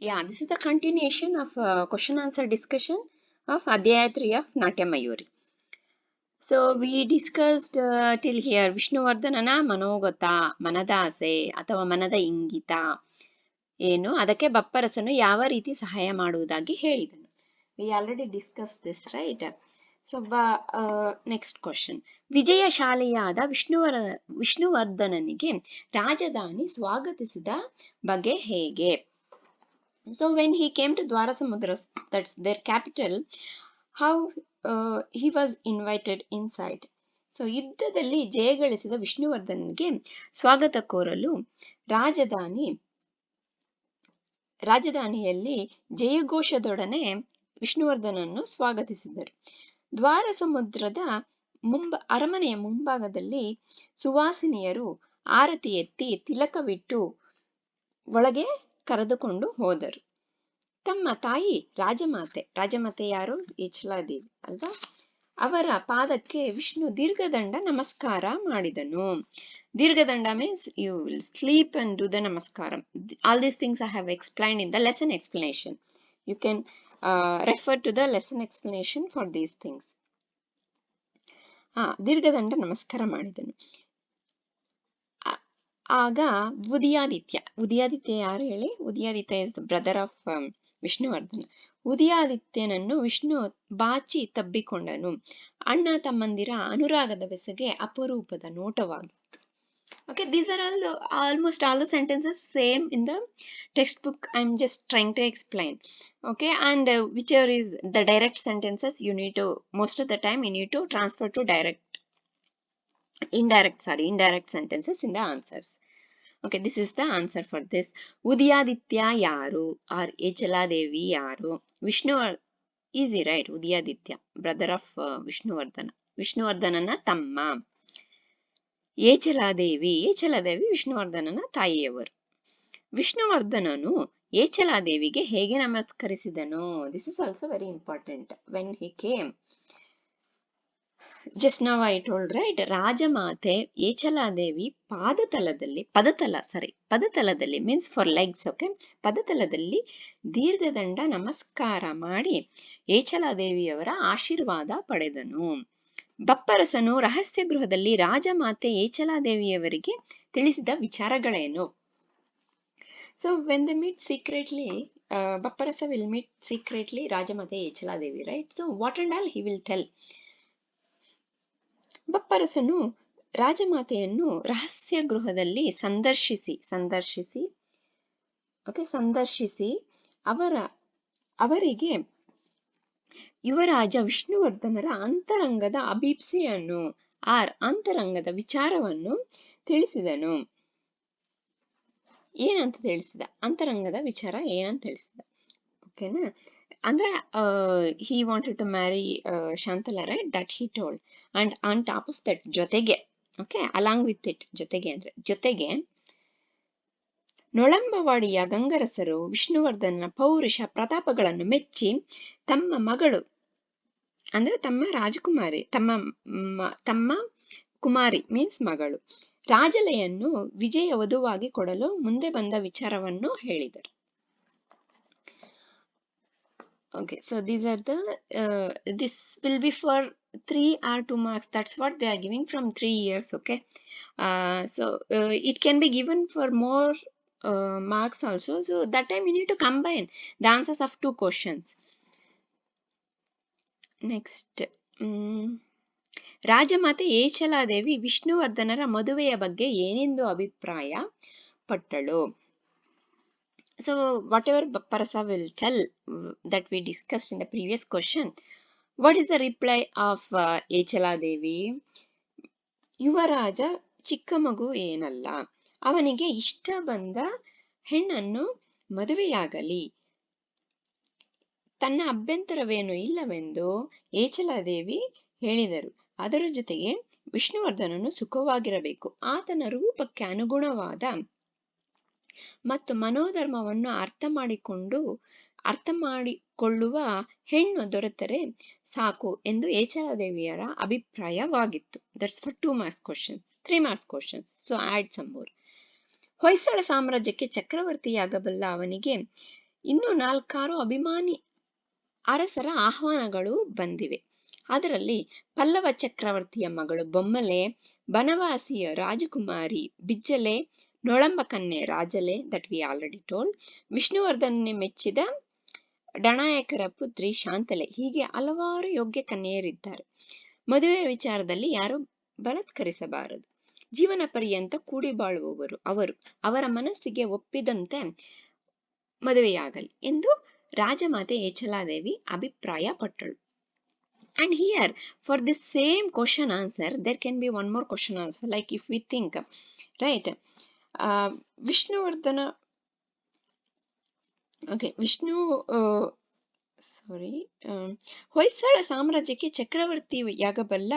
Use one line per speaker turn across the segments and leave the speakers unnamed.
Yeah, this is the continuation of question answer discussion of Adhyaya 3 of Natya Mayuri. So we discussed till here ವಿಷ್ಣುವರ್ಧನನ ಮನೋಗತ, ಮನದ ಆಸೆ ಅಥವಾ ಮನದ ಇಂಗಿತ ಏನು, ಅದಕ್ಕೆ ಬಪ್ಪರಸನು ಯಾವ ರೀತಿ ಸಹಾಯ ಮಾಡುವುದಾಗಿ ಹೇಳಿದನು. We already discussed this, right? So next question. ವಿಜಯಶಾಲಿಯಾದ ವಿಷ್ಣುವರ್ಧನನಿಗೆ ರಾಜಧಾನಿ ಸ್ವಾಗತಿಸಿದ ಬಗೆ ಹೇಗೆ? So when he came to Dwarasamudra, that's their capital, how he was invited inside. So ಯುದ್ಧದಲ್ಲಿ ಜಯಗಳಿಸಿದ ವಿಷ್ಣುವರ್ಧನ್ಗೆ ಸ್ವಾಗತ ಕೋರಲು ರಾಜಧಾನಿಯಲ್ಲಿ ಜಯಘೋಷದೊಡನೆ ವಿಷ್ಣುವರ್ಧನನ್ನು ಸ್ವಾಗತಿಸಿದರು. ದ್ವಾರಸಮುದ್ರದ ಅರಮನೆಯ ಮುಂಭಾಗದಲ್ಲಿ ಸುವಾಸಿನಿಯರು ಆರತಿ ಎತ್ತಿ ತಿಲಕವಿಟ್ಟು ಒಳಗೆ ಕರೆದುಕೊಂಡು ಹೋದರು. ತಮ್ಮ ತಾಯಿ ರಾಜಮಾತೆ ಯಾರು? ಏಚಲಾದೇವಿ ಅಲ್ವಾ? ಅವರ ಪಾದಕ್ಕೆ ವಿಷ್ಣು ದೀರ್ಘದಂಡ ನಮಸ್ಕಾರ ಮಾಡಿದನು. ದೀರ್ಘದಂಡ means you will sleep and do the namaskaram. All these things I have explained in the lesson explanation. You can refer to the lesson explanation for these things. ದೀರ್ಘದಂಡ ನಮಸ್ಕಾರ ಮಾಡಿದನು. ಆಗ ಉದಯಾದಿತ್ಯ ಯಾರು ಹೇಳಿ? Udayaditya is the brother of Vishnuvardhana. ಉದಯಾದಿತ್ಯನನ್ನು ವಿಷ್ಣು ಬಾಚಿ ತಬ್ಬಿಕೊಂಡನು. ಅಣ್ಣ ತಮ್ಮಂದಿರ ಅನುರಾಗದ ಬೆಸಗೆ ಅಪರೂಪದ ನೋಟವಾಗಿತ್ತು. Okay, these are almost all the sentences same in the textbook. I'm just trying to explain. Okay, and whichever is the direct sentences, you need to, most of the time you need to transfer to indirect sentences in the answers. Okay, this is the answer for this. Udiyaditya yaru or Echaladevi yaru? Vishnu, easy, right? Udiyaditya, brother of Vishnuvardanana tamma. ಏಚಲಾದೇವಿ ವಿಷ್ಣುವರ್ಧನನ ತಾಯಿಯವರು. ವಿಷ್ಣುವರ್ಧನನು ಏಚಲಾದೇವಿಗೆ ಹೇಗೆ ನಮಸ್ಕರಿಸಿದನು? This is also very important. When he came, just now I told, right? ರಾಜಮಾತೆ ಏಚಲಾದೇವಿ ಪದತಲದಲ್ಲಿ means for legs. Okay, ಪದತಲದಲ್ಲಿ ದೀರ್ಘದಂಡ ನಮಸ್ಕಾರ ಮಾಡಿ ಏಚಲಾದೇವಿಯವರ ಆಶೀರ್ವಾದ ಪಡೆದನು. ಬಪ್ಪರಸನು ರಹಸ್ಯ ಗೃಹದಲ್ಲಿ ರಾಜಮಾತೆ ಏಚಲಾದೇವಿಯವರಿಗೆ ತಿಳಿಸಿದ ವಿಚಾರಗಳೇನು? So when they meet secretly, Bapparasa will meet secretly ರಾಜಮಾತೆ Echaladevi, right? So what and all he will tell. ಬಪ್ಪರಸನು ರಾಜಮಾತೆಯನ್ನು ರಹಸ್ಯ ಗೃಹದಲ್ಲಿ ಸಂದರ್ಶಿಸಿ ಅವರಿಗೆ ಯುವರಾಜ ವಿಷ್ಣುವರ್ಧನರ ಅಂತರಂಗದ ಅಭೀಪ್ಸೆಯನ್ನು ಅಂತರಂಗದ ವಿಚಾರವನ್ನು ತಿಳಿಸಿದನು. ಏನಂತ ತಿಳಿಸಿದ? ಅಂತರಂಗದ ವಿಚಾರ ಏನಂತ ತಿಳಿಸಿದ? ಓಕೆನಾ? ಅಂದ್ರೆ he wanted to marry Shantala, right? That he told. And on top of that, ಜೊತೆಗೆ, okay, along with it, ಜೊತೆಗೆ ನೊಳಂಬವಾಡಿಯ ಗಂಗರಸರು ವಿಷ್ಣುವರ್ಧನ ಪೌರುಷ ಪ್ರತಾಪಗಳನ್ನು ಮೆಚ್ಚಿ ತಮ್ಮ ಮಗಳು, ಅಂದ್ರೆ ತಮ್ಮ ರಾಜಕುಮಾರಿ, ತಮ್ಮ ಕುಮಾರಿ ಮೀನ್ಸ್ ಮಗಳು ರಾಜಲೆಯನ್ನು ವಿಜಯ ವಧುವಾಗಿ ಕೊಡಲು ಮುಂದೆ ಬಂದ ವಿಚಾರವನ್ನು ಹೇಳಿದರು. Okay, so these are the this will be for 3 or 2 marks. That's what they are giving from 3 years. Okay, so it can be given for more marks also. So that time you need to combine the answers of 2 questions. Next, ರಾಜಮಾತೆ ಏಚಲಾದೇವಿ ವಿಷ್ಣುವರ್ಧನರ ಮದುವೆಯ ಬಗ್ಗೆ ಏನೆಂದು ಅಭಿಪ್ರಾಯ ಪಟ್ಟಳು? So whatever Bapparasa will tell that we discussed in the previous question, what is the reply of Echaladevi? ಯುವರಾಜ ಚಿಕ್ಕ ಮಗು ಏನಲ್ಲ, ಅವನಿಗೆ ಇಷ್ಟ ಬಂದ ಹೆಣ್ಣನ್ನು ಮದುವೆಯಾಗಲಿ, ತನ್ನ ಅಭ್ಯಂತರವೇನು ಇಲ್ಲವೆಂದು ಏಚಲಾದೇವಿ ಹೇಳಿದರು. ಅದರ ಜೊತೆಗೆ ವಿಷ್ಣುವರ್ಧನನು ಸುಖವಾಗಿರಬೇಕು, ಆತನ ರೂಪಕ್ಕೆ ಅನುಗುಣವಾದ ಮತ್ತು ಮನೋಧರ್ಮವನ್ನು ಅರ್ಥ ಮಾಡಿಕೊಳ್ಳುವ ಹೆಣ್ಣು ದೊರೆತರೆ ಸಾಕು ಎಂದು ಏಚಲಾದೇವಿಯರ ಅಭಿಪ್ರಾಯವಾಗಿತ್ತು. That's for 2 marks questions, 3 marks questions. So add some more. Hoysala ಸಾಮ್ರಾಜ್ಯಕ್ಕೆ ಚಕ್ರವರ್ತಿಯಾಗಬಲ್ಲ ಅವನಿಗೆ ಇನ್ನು 4 ಅಭಿಮಾನಿ ಅರಸರ ಆಹ್ವಾನಗಳು ಬಂದಿವೆ. ಅದರಲ್ಲಿ ಪಲ್ಲವ ಚಕ್ರವರ್ತಿಯ ಮಗಳು ಬೊಮ್ಮಲೆ, ಬನವಾಸಿಯ ರಾಜಕುಮಾರಿ ಬಿಜ್ಜಲೆ, ನೊಳಂಬ ಕನ್ಯೆ Rajale, that we already told, ವಿಷ್ಣುವರ್ಧನ್ನೇ ಮೆಚ್ಚಿದ ಡಣಾಯಕರ ಪುತ್ರಿ ಶಾಂತಲೆ, ಹೀಗೆ ಹಲವಾರು ಯೋಗ್ಯ ಕನ್ಯೆಯರಿದ್ದಾರೆ. ಮದುವೆ ವಿಚಾರದಲ್ಲಿ ಯಾರು ಬಲತ್ಕರಿಸಬಾರದು. ಜೀವನ ಪರ್ಯಂತ ಕೂಡಿ ಬಾಳುವವರು ಅವರು. ಅವರ ಮನಸ್ಸಿಗೆ ಒಪ್ಪಿದಂತೆ ಮದುವೆಯಾಗಲಿ ಎಂದು ರಾಜಮಾತೆ ಏಚಲಾದೇವಿ ಅಭಿಪ್ರಾಯ ಪಟ್ಟಳು. And here, for the same question answer, there can be one more question also. Like if we think, right, Vishnuvardhana, okay, Hoysala ಸಾಮ್ರಾಜ್ಯಕ್ಕೆ ಚಕ್ರವರ್ತಿಯಾಗಬಲ್ಲ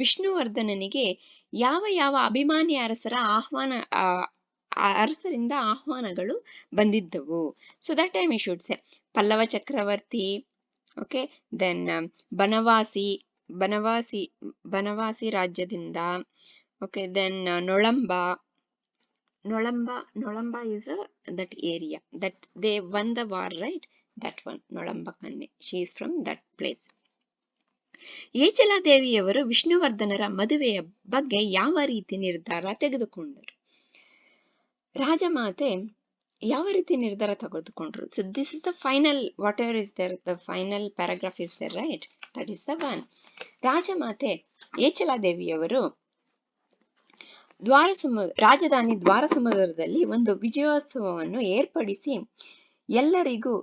ವಿಷ್ಣುವರ್ಧನನಿಗೆ ಯಾವ ಯಾವ ಅಭಿಮಾನಿ ಅರಸರಿಂದ ಆಹ್ವಾನಗಳು ಬಂದಿದ್ದವು? So that time you should say Pallava ಚಕ್ರವರ್ತಿ, ಓಕೆ, ದೆನ್ ಬನವಾಸಿ ರಾಜ್ಯದಿಂದ, okay, then Nolamba is that area that they won the war, right? That one, ನೊಳಂಬ ಕನ್ಯೆ, she is from that place. ಏಚಲಾದೇವಿಯವರು ವಿಷ್ಣುವರ್ಧನರ ಮದುವೆಯ ಬಗ್ಗೆ ಯಾವ ರೀತಿ ನಿರ್ಧಾರ ತೆಗೆದುಕೊಂಡರು? ರಾಜಮಾತೆ ಯಾವ ರೀತಿ ನಿರ್ಧಾರ ತೆಗೆದುಕೊಂಡ್ರು? So this is the final, whatever is there, the final paragraph is there, right? That is the one. ರಾಜಮಾತೆ ಏಚಲಾದೇವಿಯವರು ರಾಜಧಾನಿ ದ್ವಾರಸಮುದ್ರದಲ್ಲಿ ಒಂದು ವಿಜಯೋತ್ಸವವನ್ನು ಏರ್ಪಡಿಸಿ ಎಲ್ಲರಿಗೂ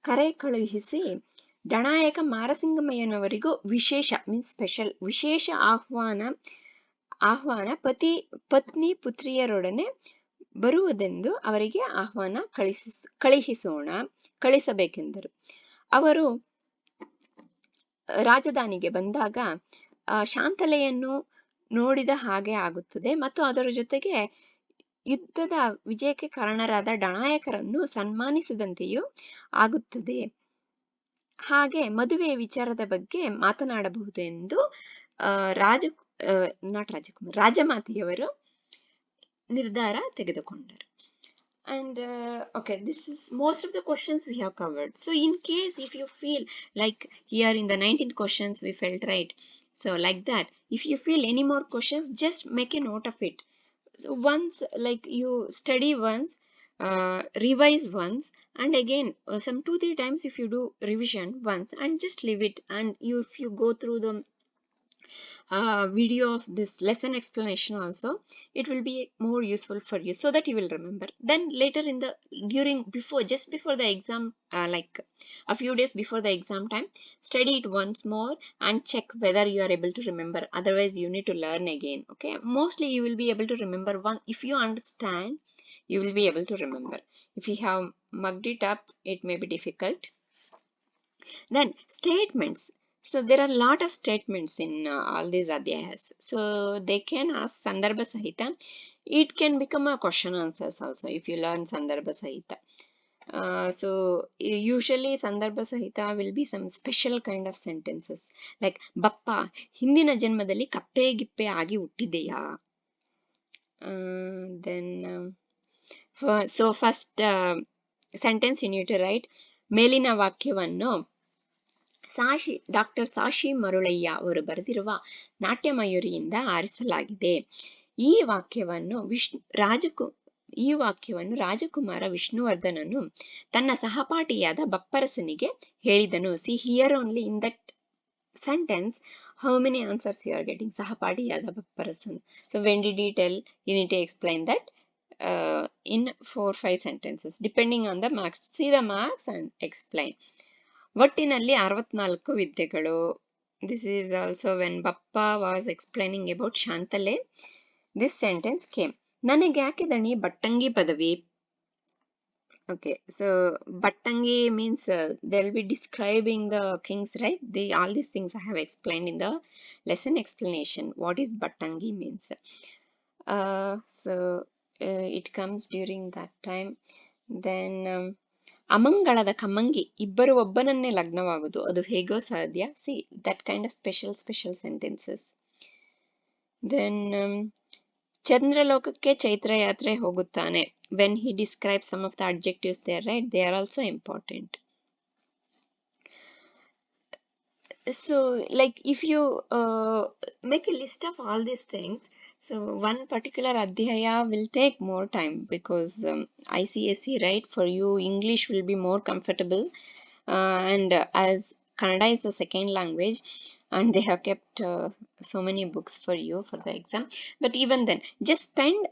ಕರೆ ಕಳುಹಿಸಿ ಡಣಾಯಕ ಮಾರಸಿಂಗಮಯ್ಯನವರಿಗೂ ವಿಶೇಷ ಆಹ್ವಾನ ಪತ್ನಿ ಪುತ್ರಿಯರೊಡನೆ ಬರುವುದೆಂದು ಅವರಿಗೆ ಆಹ್ವಾನ ಕಳಿಸಬೇಕೆಂದರು. ಅವರು ರಾಜಧಾನಿಗೆ ಬಂದಾಗ ಶಾಂತಲೆಯನ್ನು ನೋಡಿದ ಹಾಗೆ ಆಗುತ್ತದೆ ಮತ್ತು ಅದರ ಜೊತೆಗೆ ಯುದ್ಧದ ವಿಜಯಕ್ಕೆ ಕಾರಣರಾದ ಡಣಾಯಕರನ್ನು ಸನ್ಮಾನಿಸಿದಂತೆಯೂ ಆಗುತ್ತದೆ. ಹಾಗೆ ಮದುವೆಯ ವಿಚಾರದ ಬಗ್ಗೆ ಮಾತನಾಡಬಹುದು ಎಂದು ರಾಜಮಾತೆಯವರು ನಿರ್ಧಾರ ತೆಗೆದುಕೊಂಡರು. And okay, this is most of the questions we have covered. So in case if you feel like here in the 19th questions we felt, right? So like that, if you feel any more questions, just make a note of it. So once, like, you study once, revise once, and again some 2-3 times if you do revision once, and just leave it. And if you go through the video of this lesson explanation also, it will be more useful for you, so that you will remember. Then later in the just before the exam, like a few days before the exam time, study it once more and check whether you are able to remember. Otherwise you need to learn again. Okay, mostly you will be able to remember one. If you understand, you will be able to remember. If you have mugged it up, it may be difficult. Then statements. So there are a lot of statements in all these adhyayas. So they can ask Sandarbha Sahita. It can become a question answers also if you learn Sandarbha Sahita. So usually Sandarbha Sahita will be some special kind of sentences. Like, Bappa, ಹಿಂದಿನ ಜನ್ಮದಲ್ಲಿ ಕಪ್ಪೆ ಗಿಪ್ಪೆ ಆಗಿ ಹುಟ್ಟಿದೆಯಾ? Then so first sentence you need to write. ಮೇಲಿನ ವಾಕ್ಯವನ್ನು doctor ಸಾಶಿ Marulayya ಅವರು ಬರೆದಿರುವ ನಾಟ್ಯ ಮಯೂರಿಯಿಂದ ಆರಿಸಲಾಗಿದೆ. ಈ ವಾಕ್ಯವನ್ನು ರಾಜಕುಮಾರ ವಿಷ್ಣುವರ್ಧನನು ತನ್ನ ಸಹಪಾಠಿಯಾದ ಬಪ್ಪರಸನಿಗೆ ಹೇಳಿದನು. See here only in that sentence how many answers you are getting. ಸಹಪಾಠಿಯಾದ ಬಪ್ಪರಸನ್. So when did he tell? You need to explain that in 4-5 sentences depending on the marks. See the marks and explain. ಒಟ್ಟಿನಲ್ಲಿ 64 ವಿದ್ಯೆಗಳು. This is also when Bappa was explaining about Shantale. This sentence came. ನನಗೆ ಯಾಕೆ ದಣಿ ಬಟ್ಟಂಗಿ ಪದವಿ? Okay, so Battangi means they'll be describing the kings, right? All these things I have explained in the lesson explanation. What is Battangi means? It comes during that time. Then ಅಮಂಗಳದ ಕಮ್ಮಂಗಿ, ಇಬ್ಬರು ಒಬ್ಬನನ್ನೇ ಲಗ್ನವಾಗುವುದು, ಅದು ಹೇಗೋ ಸಾಧ್ಯ? See that kind of special sentences. Then ಚಂದ್ರಲೋಕಕ್ಕೆ ಚೈತ್ರ ಯಾತ್ರೆ ಹೋಗುತ್ತಾನೆ. When he describes some of the adjectives there, right? They are also important. So, like, if you make a list of all these things, so one particular adhyaya will take more time because ICSE, right? For you, English will be more comfortable, and as Kannada is the second language, and they have kept so many books for you for the exam. But even then, just spend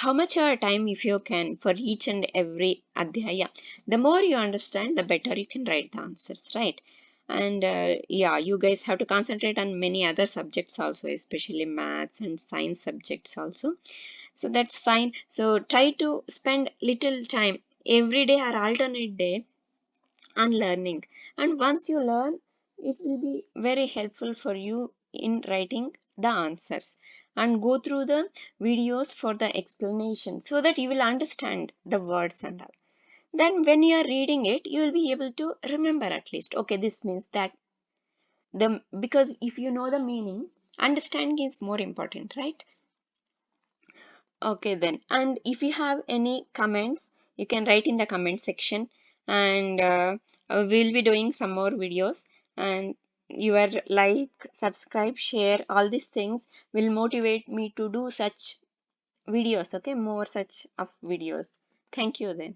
how much time if you can for each and every adhyaya. The more you understand, the better you can write the answers, right? And yeah, you guys have to concentrate on many other subjects also, especially maths and science subjects also. So that's fine. So try to spend little time every day or alternate day on learning. And once you learn, it will be very helpful for you in writing the answers. And go through the videos for the explanation so that you will understand the words and all. Then when you are reading it, you will be able to remember at least, okay, this means that. Because if you know the meaning, understanding is more important, right? Okay, then. And if you have any comments, you can write in the comment section, and we'll be doing some more videos. And your like, subscribe, share, all these things will motivate me to do such videos, okay? More such of videos. Thank you then.